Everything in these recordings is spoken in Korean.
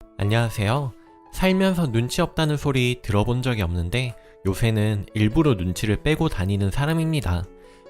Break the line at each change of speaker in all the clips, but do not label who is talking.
안녕하세요. 살면서 눈치 없다는 소리 들어본 적이 없는데 요새는 일부러 눈치를 빼고 다니는 사람입니다.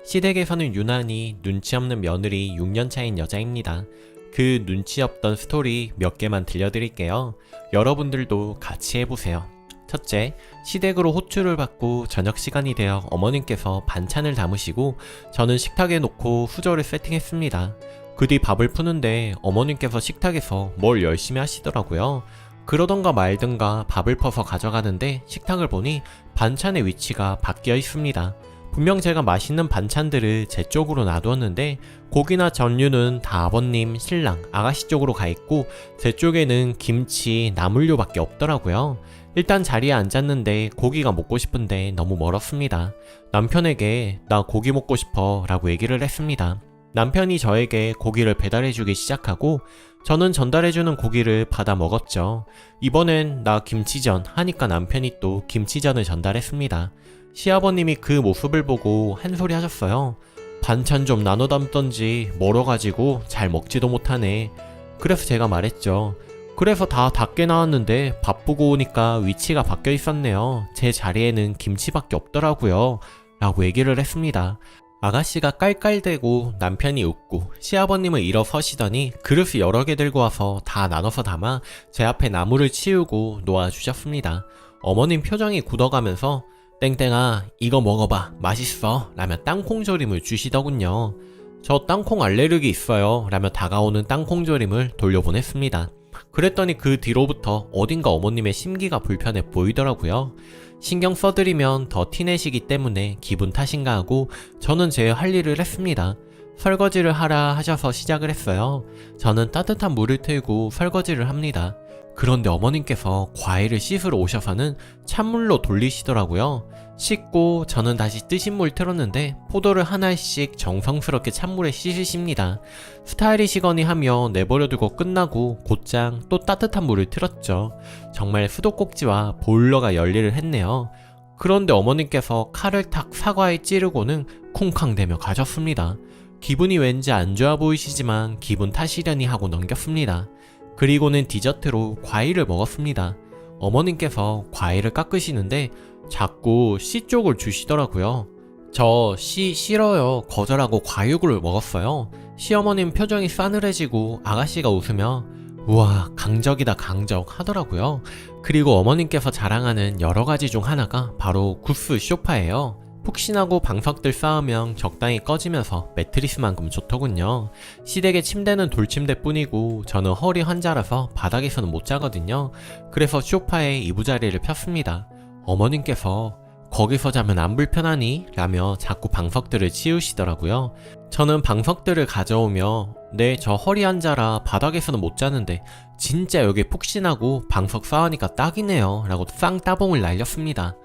시댁에서는 유난히 눈치 없는 며느리 6년 차인 여자입니다. 그 눈치 없던 스토리 몇 개만 들려드릴게요. 여러분들도 같이 해보세요. 첫째, 시댁으로 호출을 받고 저녁 시간이 되어 어머님께서 반찬을 담으시고 저는 식탁에 놓고 수저를 세팅했습니다. 그 뒤 밥을 푸는데 어머님께서 식탁에서 뭘 열심히 하시더라고요. 그러던가 말든가 밥을 퍼서 가져가는데 식탁을 보니 반찬의 위치가 바뀌어 있습니다. 분명 제가 맛있는 반찬들을 제 쪽으로 놔두었는데 고기나 전류는 다 아버님, 신랑, 아가씨 쪽으로 가 있고 제 쪽에는 김치, 나물류밖에 없더라고요. 일단 자리에 앉았는데 고기가 먹고 싶은데 너무 멀었습니다. 남편에게 나 고기 먹고 싶어 라고 얘기를 했습니다. 남편이 저에게 고기를 배달해주기 시작하고 저는 전달해주는 고기를 받아 먹었죠. 이번엔 나 김치전 하니까 남편이 또 김치전을 전달했습니다. 시아버님이 그 모습을 보고 한 소리 하셨어요. 반찬 좀 나눠 담던지 멀어가지고 잘 먹지도 못하네. 그래서 제가 말했죠. 그래서 다 닭게 나왔는데 바쁘고 오니까 위치가 바뀌어 있었네요. 제 자리에는 김치밖에 없더라고요. 라고 얘기를 했습니다. 아가씨가 깔깔대고 남편이 웃고 시아버님은 일어서시더니 그릇을 여러 개 들고 와서 다 나눠서 담아 제 앞에 나물을 치우고 놓아주셨습니다. 어머님 표정이 굳어가면서 땡땡아 이거 먹어봐 맛있어 라며 땅콩조림을 주시더군요. 저 땅콩 알레르기 있어요 라며 다가오는 땅콩조림을 돌려보냈습니다. 그랬더니 그 뒤로부터 어딘가 어머님의 심기가 불편해 보이더라고요. 신경 써드리면 더 티내시기 때문에 기분 탓인가 하고 저는 제 할 일을 했습니다. 설거지를 하라 하셔서 시작을 했어요. 저는 따뜻한 물을 틀고 설거지를 합니다. 그런데 어머님께서 과일을 씻으러 오셔서는 찬물로 돌리시더라고요. 씻고 저는 다시 뜨신 물 틀었는데 포도를 하나씩 정성스럽게 찬물에 씻으십니다. 스타일이시거니 하며 내버려두고 끝나고 곧장 또 따뜻한 물을 틀었죠. 정말 수도꼭지와 보일러가 열일을 했네요. 그런데 어머님께서 칼을 탁 사과에 찌르고는 쿵쾅대며 가셨습니다. 기분이 왠지 안 좋아 보이시지만 기분 탓이려니 하고 넘겼습니다. 그리고는 디저트로 과일을 먹었습니다. 어머님께서 과일을 깎으시는데 자꾸 씨 쪽을 주시더라고요. 저 씨 싫어요 거절하고 과육을 먹었어요. 시어머님 표정이 싸늘해지고 아가씨가 웃으며 우와 강적이다 강적 하더라고요. 그리고 어머님께서 자랑하는 여러가지 중 하나가 바로 구스 쇼파예요. 푹신하고 방석들 쌓으면 적당히 꺼지면서 매트리스만큼 좋더군요. 시댁의 침대는 돌침대뿐이고 저는 허리 환자라서 바닥에서는 못 자거든요. 그래서 소파에 이부자리를 폈습니다. 어머님께서 거기서 자면 안 불편하니? 라며 자꾸 방석들을 치우시더라고요. 저는 방석들을 가져오며 네, 저 허리 환자라 바닥에서는 못 자는데 진짜 여기 푹신하고 방석 쌓으니까 딱이네요 라고 쌍따봉을 날렸습니다.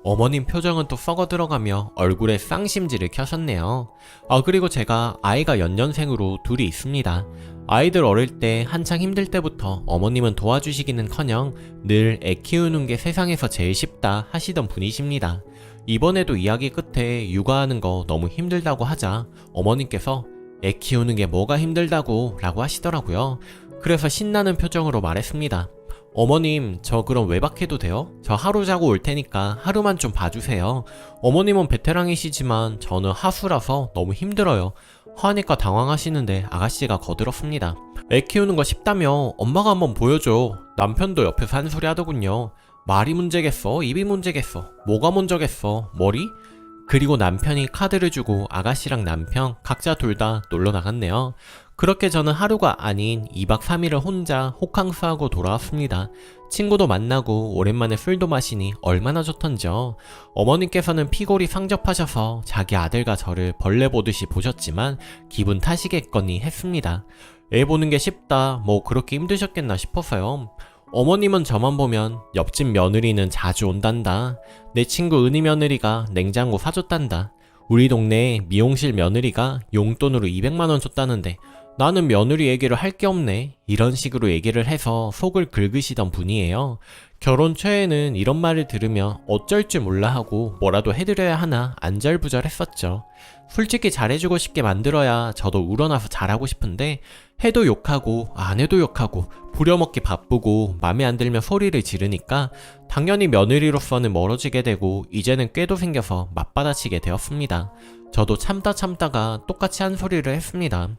어머님 표정은 또 썩어 들어가며 얼굴에 쌍심지를 켜셨네요. 그리고 제가 아이가 연년생으로 둘이 있습니다. 아이들 어릴 때 한창 힘들 때부터 어머님은 도와주시기는커녕 늘 애 키우는 게 세상에서 제일 쉽다 하시던 분이십니다. 이번에도 이야기 끝에 육아하는 거 너무 힘들다고 하자 어머님께서 애 키우는 게 뭐가 힘들다고 라고 하시더라고요. 그래서 신나는 표정으로 말했습니다. 어머님 저 그럼 외박해도 돼요? 저 하루 자고 올 테니까 하루만 좀 봐주세요. 어머님은 베테랑이시지만 저는 하수라서 너무 힘들어요. 하니까 당황하시는데 아가씨가 거들었습니다. 애 키우는 거 쉽다며 엄마가 한번 보여줘. 남편도 옆에서 한 소리 하더군요. 말이 문제겠어? 입이 문제겠어? 뭐가 먼저겠어? 머리? 그리고 남편이 카드를 주고 아가씨랑 남편 각자 둘 다 놀러 나갔네요. 그렇게 저는 하루가 아닌 2박 3일을 혼자 호캉스하고 돌아왔습니다. 친구도 만나고 오랜만에 술도 마시니 얼마나 좋던지요. 어머님께서는 피골이 상접하셔서 자기 아들과 저를 벌레 보듯이 보셨지만 기분 탓이겠거니 했습니다. 애 보는 게 쉽다 뭐 그렇게 힘드셨겠나 싶어서요. 어머님은 저만 보면 옆집 며느리는 자주 온단다. 내 친구 은희 며느리가 냉장고 사줬단다. 우리 동네 미용실 며느리가 용돈으로 200만원 줬다는데 나는 며느리 얘기를 할 게 없네. 이런 식으로 얘기를 해서 속을 긁으시던 분이에요. 결혼 초에는 이런 말을 들으며 어쩔 줄 몰라 하고 뭐라도 해드려야 하나 안절부절했었죠. 솔직히 잘해주고 싶게 만들어야 저도 우러나서 잘하고 싶은데 해도 욕하고 안 해도 욕하고 부려먹기 바쁘고 맘에 안 들면 소리를 지르니까 당연히 며느리로서는 멀어지게 되고 이제는 꾀도 생겨서 맞받아치게 되었습니다. 저도 참다가 똑같이 한 소리를 했습니다.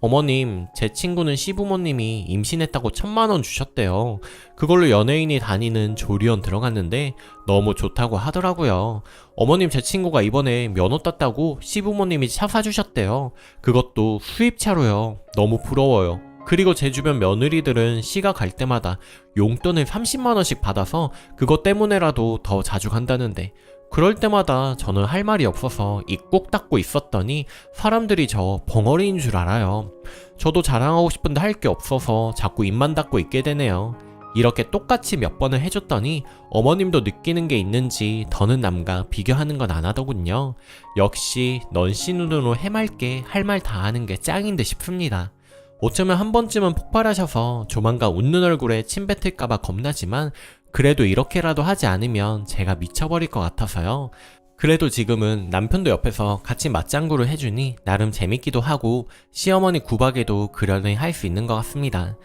어머님, 제 친구는 시부모님이 임신했다고 1,000만 원 주셨대요. 그걸로 연예인이 다니는 조리원 들어갔는데 너무 좋다고 하더라고요. 어머님, 제 친구가 이번에 면허 땄다고 시부모님이 차 사주셨대요. 그것도 수입차로요. 너무 부러워요. 그리고 제 주변 며느리들은 시가 갈 때마다 용돈을 30만 원씩 받아서 그것 때문에라도 더 자주 간다는데 그럴 때마다 저는 할 말이 없어서 입 꼭 닫고 있었더니 사람들이 저 벙어리인 줄 알아요. 저도 자랑하고 싶은데 할 게 없어서 자꾸 입만 닫고 있게 되네요. 이렇게 똑같이 몇 번을 해줬더니 어머님도 느끼는 게 있는지 더는 남과 비교하는 건 안 하더군요. 역시 넌씨 눈으로 해맑게 할 말 다 하는 게 짱인 듯 싶습니다. 어쩌면 한 번쯤은 폭발하셔서 조만간 웃는 얼굴에 침 뱉을까봐 겁나지만 그래도 이렇게라도 하지 않으면 제가 미쳐버릴 것 같아서요. 그래도 지금은 남편도 옆에서 같이 맞장구를 해주니 나름 재밌기도 하고 시어머니 구박에도 그러려니 할 수 있는 것 같습니다.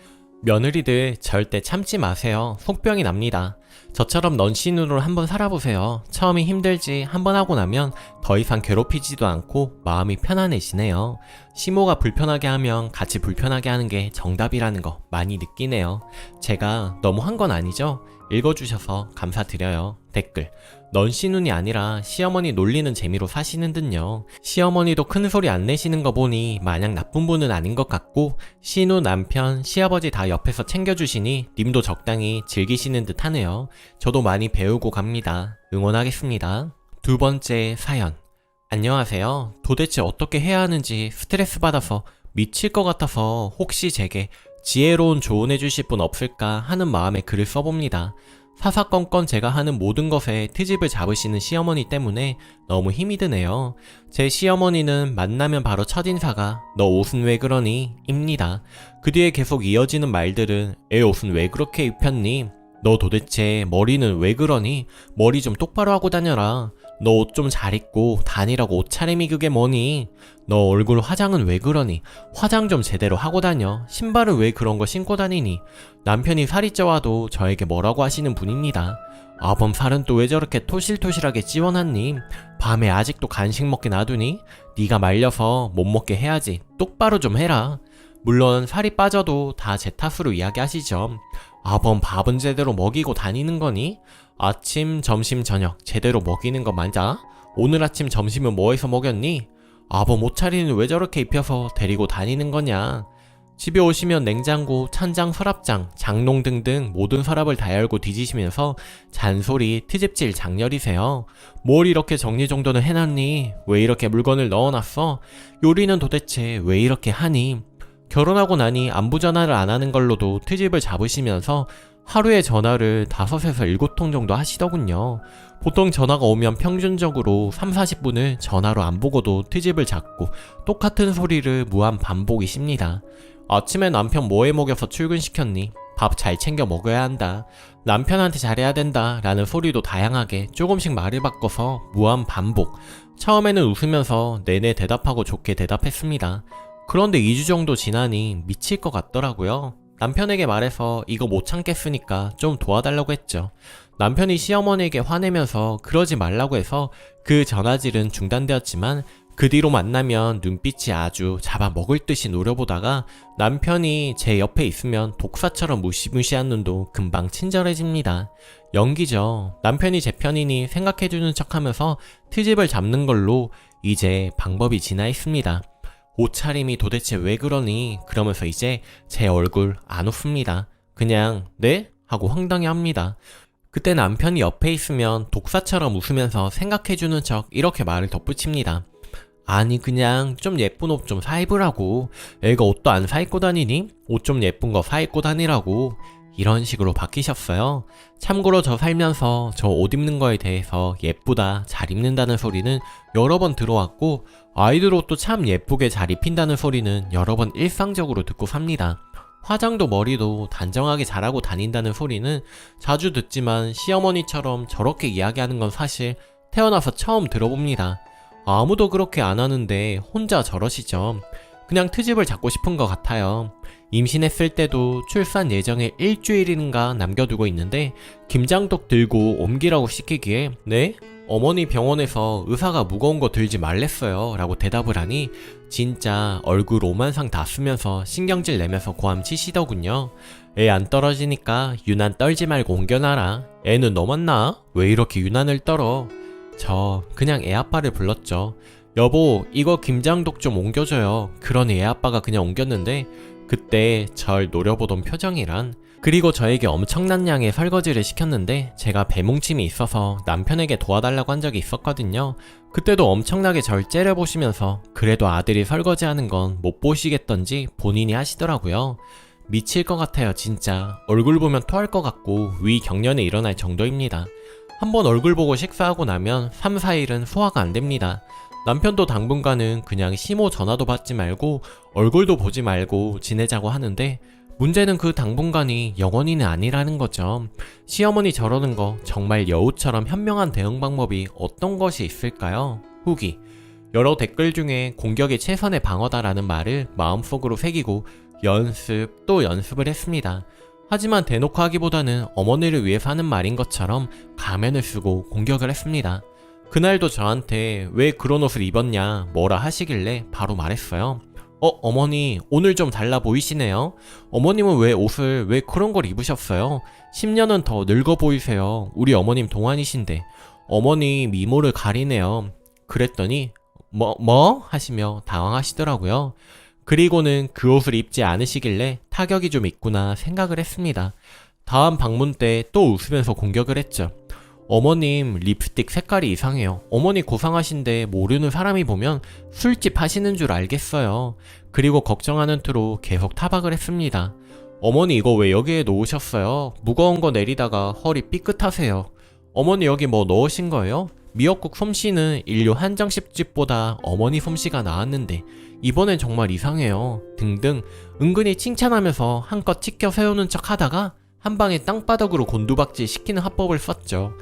며느리들 절대 참지 마세요. 속병이 납니다. 저처럼 넌신으로 한번 살아보세요. 처음이 힘들지 한번 하고 나면 더 이상 괴롭히지도 않고 마음이 편안해지네요. 시모가 불편하게 하면 같이 불편하게 하는 게 정답이라는 거 많이 느끼네요. 제가 너무 한 건 아니죠? 읽어주셔서 감사드려요. 댓글: 넌 씨눈이 아니라 시어머니 놀리는 재미로 사시는 듯요. 시어머니도 큰 소리 안 내시는 거 보니 마냥 나쁜 분은 아닌 것 같고 시누, 남편, 시아버지 다 옆에서 챙겨주시니 님도 적당히 즐기시는 듯 하네요. 저도 많이 배우고 갑니다. 응원하겠습니다. 두 번째 사연. 안녕하세요. 도대체 어떻게 해야 하는지 스트레스 받아서 미칠 것 같아서 혹시 제게 지혜로운 조언해 주실 분 없을까 하는 마음에 글을 써봅니다. 사사건건 제가 하는 모든 것에 트집을 잡으시는 시어머니 때문에 너무 힘이 드네요. 제 시어머니는 만나면 바로 첫인사가 너 옷은 왜 그러니? 입니다. 그 뒤에 계속 이어지는 말들은 애 옷은 왜 그렇게 입혔니? 너 도대체 머리는 왜 그러니? 머리 좀 똑바로 하고 다녀라. 너 옷 좀 잘 입고 다니라고 옷차림이 그게 뭐니? 너 얼굴 화장은 왜 그러니? 화장 좀 제대로 하고 다녀. 신발은 왜 그런 거 신고 다니니? 남편이 살이 쪄와도 저에게 뭐라고 하시는 분입니다. 아범 살은 또 왜 저렇게 토실토실하게 찌워놨니? 밤에 아직도 간식 먹게 놔두니? 네가 말려서 못 먹게 해야지. 똑바로 좀 해라. 물론 살이 빠져도 다 제 탓으로 이야기하시죠. 아범 밥은 제대로 먹이고 다니는 거니? 아침, 점심, 저녁 제대로 먹이는 거 맞아? 오늘 아침 점심은 뭐 해서 먹였니? 아범 옷차림은 왜 저렇게 입혀서 데리고 다니는 거냐? 집에 오시면 냉장고, 찬장, 서랍장, 장롱 등등 모든 서랍을 다 열고 뒤지시면서 잔소리, 트집질 장렬이세요. 뭘 이렇게 정리정돈을 해놨니? 왜 이렇게 물건을 넣어놨어? 요리는 도대체 왜 이렇게 하니? 결혼하고 나니 안부 전화를 안 하는 걸로도 트집을 잡으시면서 하루에 전화를 5에서 7통 정도 하시더군요. 보통 전화가 오면 평균적으로 30-40분을 전화로 안 보고도 트집을 잡고 똑같은 소리를 무한 반복이십니다. 아침에 남편 뭐해 먹여서 출근시켰니? 밥 잘 챙겨 먹어야 한다. 남편한테 잘해야 된다 라는 소리도 다양하게 조금씩 말을 바꿔서 무한 반복. 처음에는 웃으면서 내내 대답하고 좋게 대답했습니다. 그런데 2주 정도 지나니 미칠 것 같더라고요. 남편에게 말해서 이거 못 참겠으니까 좀 도와달라고 했죠. 남편이 시어머니에게 화내면서 그러지 말라고 해서 그 전화질은 중단되었지만 그 뒤로 만나면 눈빛이 아주 잡아먹을 듯이 노려보다가 남편이 제 옆에 있으면 독사처럼 무시무시한 눈도 금방 친절해집니다. 연기죠. 남편이 제 편이니 생각해주는 척하면서 트집을 잡는 걸로 이제 방법이 지나 있습니다. 옷차림이 도대체 왜 그러니? 그러면서 이제 제 얼굴 안 웃습니다. 그냥 네? 하고 황당해합니다. 그때 남편이 옆에 있으면 독사처럼 웃으면서 생각해주는 척 이렇게 말을 덧붙입니다. 아니 그냥 좀 예쁜 옷 좀 사 입으라고. 애가 옷도 안 사 입고 다니니? 옷 좀 예쁜 거 사 입고 다니라고. 이런 식으로 바뀌셨어요. 참고로 저 살면서 저 옷 입는 거에 대해서 예쁘다, 잘 입는다는 소리는 여러 번 들어왔고, 아이들 옷도 참 예쁘게 잘 입힌다는 소리는 여러 번 일상적으로 듣고 삽니다. 화장도 머리도 단정하게 잘하고 다닌다는 소리는 자주 듣지만 시어머니처럼 저렇게 이야기하는 건 사실 태어나서 처음 들어봅니다. 아무도 그렇게 안 하는데 혼자 저러시죠. 그냥 트집을 잡고 싶은 것 같아요. 임신했을 때도 출산 예정에 일주일인가 남겨두고 있는데 김장독 들고 옮기라고 시키기에 네? 어머니 병원에서 의사가 무거운 거 들지 말랬어요 라고 대답을 하니 진짜 얼굴 오만상 다 쓰면서 신경질 내면서 고함 치시더군요. 애 안 떨어지니까 유난 떨지 말고 옮겨놔라. 애는 너만 나? 왜 이렇게 유난을 떨어? 저 그냥 애 아빠를 불렀죠. 여보 이거 김장독 좀 옮겨줘요. 그러니 애 아빠가 그냥 옮겼는데 그때 절 노려보던 표정이란. 그리고 저에게 엄청난 양의 설거지를 시켰는데 제가 배뭉침이 있어서 남편에게 도와달라고 한 적이 있었거든요. 그때도 엄청나게 절 째려보시면서 그래도 아들이 설거지하는 건 못 보시겠던지 본인이 하시더라고요. 미칠 것 같아요 진짜. 얼굴 보면 토할 것 같고 위 경련이 일어날 정도입니다. 한번 얼굴 보고 식사하고 나면 3, 4일은 소화가 안 됩니다. 남편도 당분간은 그냥 시모 전화도 받지 말고 얼굴도 보지 말고 지내자고 하는데 문제는 그 당분간이 영원히는 아니라는 거죠. 시어머니 저러는 거 정말 여우처럼 현명한 대응 방법이 어떤 것이 있을까요? 후기. 여러 댓글 중에 공격이 최선의 방어다라는 말을 마음속으로 새기고 연습 또 연습을 했습니다. 하지만 대놓고 하기보다는 어머니를 위해서 하는 말인 것처럼 가면을 쓰고 공격을 했습니다. 그날도 저한테 왜 그런 옷을 입었냐 뭐라 하시길래 바로 말했어요. 어머니 오늘 좀 달라 보이시네요. 어머님은 왜 그런 걸 입으셨어요? 10년은 더 늙어 보이세요. 우리 어머님 동안이신데. 어머니 미모를 가리네요. 그랬더니 뭐? 하시며 당황하시더라고요. 그리고는 그 옷을 입지 않으시길래 타격이 좀 있구나 생각을 했습니다. 다음 방문 때 또 웃으면서 공격을 했죠. 어머님 립스틱 색깔이 이상해요. 어머니 고상하신데 모르는 사람이 보면 술집 하시는 줄 알겠어요. 그리고 걱정하는 투로 계속 타박을 했습니다. 어머니 이거 왜 여기에 놓으셨어요? 무거운 거 내리다가 허리 삐끗하세요. 어머니 여기 뭐 넣으신 거예요? 미역국 솜씨는 인류 한정식집보다 어머니 솜씨가 나았는데 이번엔 정말 이상해요. 등등 은근히 칭찬하면서 한껏 치켜 세우는 척 하다가 한방에 땅바닥으로 곤두박질 시키는 화법을 썼죠.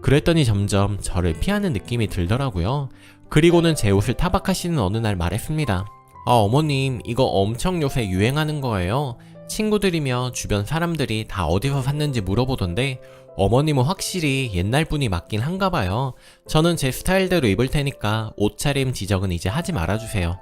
그랬더니 점점 저를 피하는 느낌이 들더라고요. 그리고는 제 옷을 타박하시는 어느 날 말했습니다. 어머님 이거 엄청 요새 유행하는 거예요. 친구들이며 주변 사람들이 다 어디서 샀는지 물어보던데 어머님은 확실히 옛날 분이 맞긴 한가 봐요. 저는 제 스타일대로 입을 테니까 옷차림 지적은 이제 하지 말아주세요.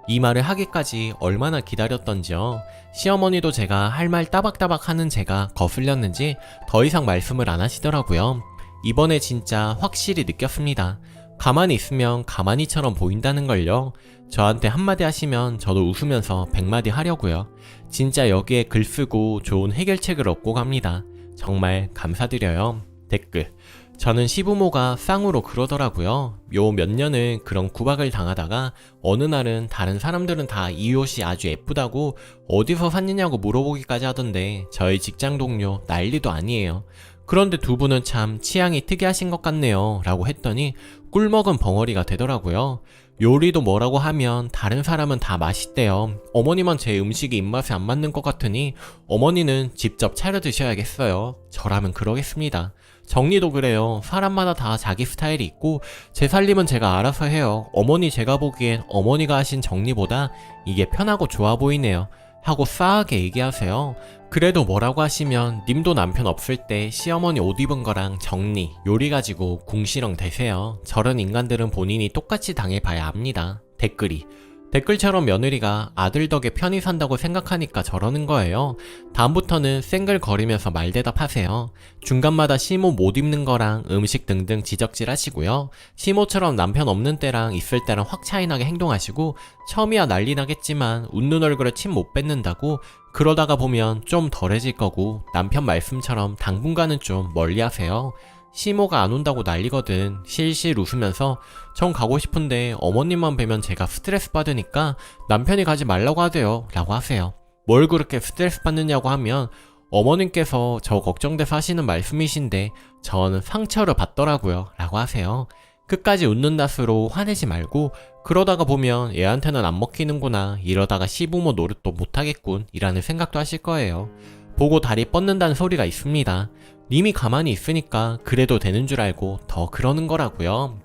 이 말을 하기까지 얼마나 기다렸던지요. 시어머니도 제가 할 말 따박따박 하는 제가 거슬렸는지 더 이상 말씀을 안 하시더라고요. 이번에 진짜 확실히 느꼈습니다. 가만히 있으면 가만히처럼 보인다는 걸요. 저한테 한마디 하시면 저도 웃으면서 100마디 하려고요. 진짜 여기에 글 쓰고 좋은 해결책을 얻고 갑니다. 정말 감사드려요. 댓글. 저는 시부모가 쌍으로 그러더라고요. 요 몇 년을 그런 구박을 당하다가 어느 날은 다른 사람들은 다 이 옷이 아주 예쁘다고 어디서 샀느냐고 물어보기까지 하던데 저희 직장 동료 난리도 아니에요. 그런데 두 분은 참 취향이 특이하신 것 같네요 라고 했더니 꿀먹은 벙어리가 되더라고요. 요리도 뭐라고 하면 다른 사람은 다 맛있대요. 어머니만 제 음식이 입맛에 안 맞는 것 같으니 어머니는 직접 차려 드셔야겠어요. 저라면 그러겠습니다. 정리도 그래요. 사람마다 다 자기 스타일이 있고 제 살림은 제가 알아서 해요. 어머니 제가 보기엔 어머니가 하신 정리보다 이게 편하고 좋아 보이네요 하고 싸하게 얘기하세요. 그래도 뭐라고 하시면 님도 남편 없을 때 시어머니 옷 입은 거랑 정리, 요리 가지고 궁시렁 대세요. 저런 인간들은 본인이 똑같이 당해봐야 압니다. 댓글이. 댓글처럼 며느리가 아들 덕에 편히 산다고 생각하니까 저러는 거예요. 다음부터는 쌩글거리면서 말대답하세요. 중간마다 시모 못 입는 거랑 음식 등등 지적질 하시고요. 시모처럼 남편 없는 때랑 있을 때랑 확 차이나게 행동하시고 처음이야 난리 나겠지만 웃는 얼굴에 침 못 뱉는다고 그러다가 보면 좀 덜해질 거고 남편 말씀처럼 당분간은 좀 멀리 하세요. 시모가 안 온다고 난리거든. 실실 웃으면서 전 가고 싶은데 어머님만 뵈면 제가 스트레스 받으니까 남편이 가지 말라고 하대요 라고 하세요. 뭘 그렇게 스트레스 받느냐고 하면 어머님께서 저 걱정돼서 하시는 말씀이신데 전 상처를 받더라고요 라고 하세요. 끝까지 웃는 낯으로 화내지 말고 그러다가 보면 얘한테는 안 먹히는구나, 이러다가 시부모 노릇도 못하겠군 이라는 생각도 하실 거예요. 보고 다리 뻗는다는 소리가 있습니다. 님이 가만히 있으니까 그래도 되는 줄 알고 더 그러는 거라고요.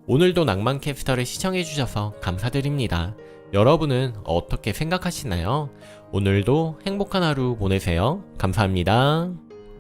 오늘도 낭만캐스터를 시청해주셔서 감사드립니다. 여러분은 어떻게 생각하시나요? 오늘도 행복한 하루 보내세요. 감사합니다.